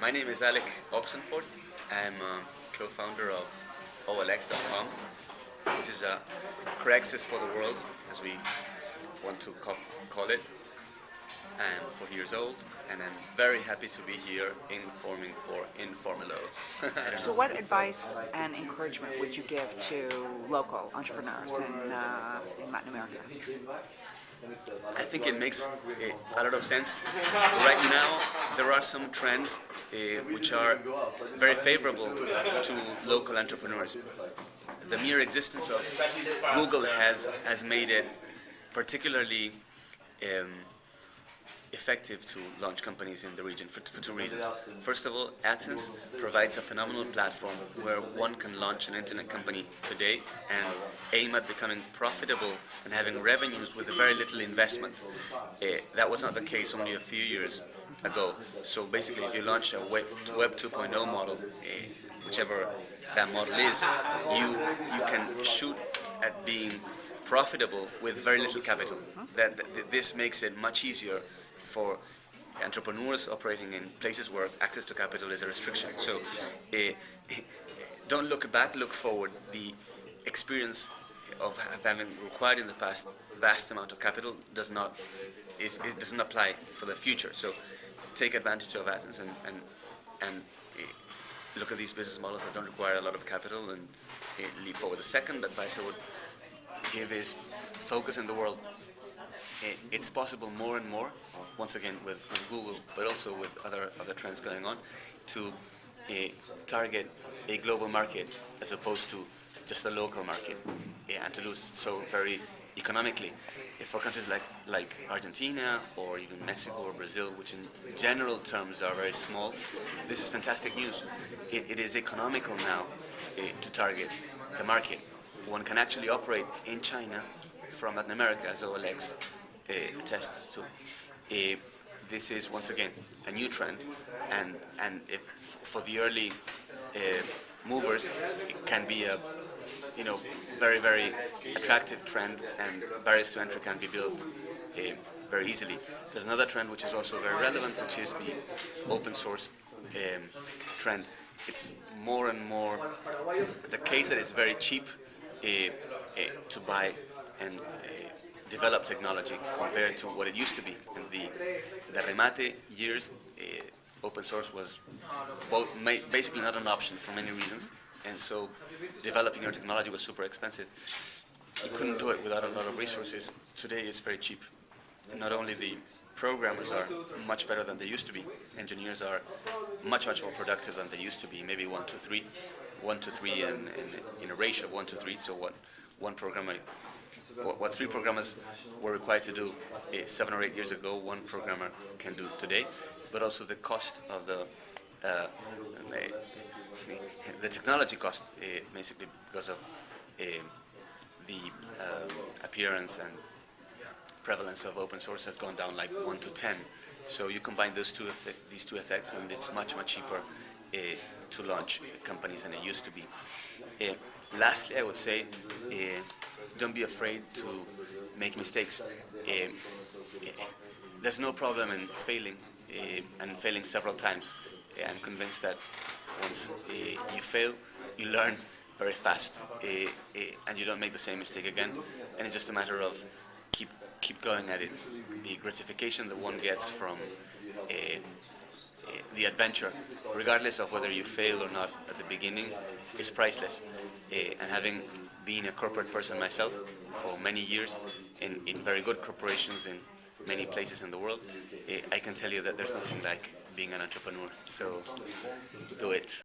My name is Alec Oxenford. I'm co-founder of OLX.com, which is a Craigslist for the world, as we want to call it. I'm 40 years old, and I'm very happy to be here informing for Informelo. So what advice and encouragement would you give to local entrepreneurs in Latin America? I think it makes a lot of sense. Right now, there are some trends which are very favorable to local entrepreneurs. The mere existence of Google has made it particularly effective to launch companies in the region for two reasons. First of all, AdSense provides a phenomenal platform where one can launch an internet company today and aim at becoming profitable and having revenues with very little investment. That was not the case only a few years ago. So basically, if you launch a Web 2.0 model, whichever that model is, you can shoot at being profitable with very little capital. This makes it much easier for entrepreneurs operating in places where access to capital is a restriction. So don't look back, look forward. The experience of having required in the past vast amount of capital doesn't apply for the future. So take advantage of AdSense and look at these business models that don't require a lot of capital and leap forward. The second advice I would give is focus in the world. It's possible more and more, once again with Google, but also with other trends going on, to target a global market as opposed to just a local market, and to do so very economically. For countries like Argentina or even Mexico or Brazil, which in general terms are very small, this is fantastic news. It is economical now to target the market. One can actually operate in China from Latin America, as OLX attests to. This is once again a new trend, and if for the early movers, it can be a very, very attractive trend, and barriers to entry can be built very easily. There's another trend which is also very relevant, which is the open source trend. It's more and more the case that it's very cheap to buy and develop technology compared to what it used to be. In the remate years, open source was basically not an option for many reasons, and so developing your technology was super expensive. You couldn't do it without a lot of resources. Today it's very cheap. And not only the programmers are much better than they used to be, engineers are much more productive than they used to be, maybe 1 to 3 in a ratio of 1 to 3, so what 3 programmers were required to do 7 or 8 years ago, 1 programmer can do today. But also the cost of the technology cost, basically because of the appearance and prevalence of open source has gone down like 1 to 10. So you combine these two effects, and it's much cheaper to launch companies than it used to be. Lastly, I would say, don't be afraid to make mistakes. There's no problem in failing, and failing several times. I'm convinced that once you fail, you learn very fast, and you don't make the same mistake again. And it's just a matter of keep going at it. The gratification that one gets from the adventure, regardless of whether you fail or not at the beginning, is priceless. And having been a corporate person myself for many years in very good corporations in many places in the world, I can tell you that there's nothing like being an entrepreneur. So do it.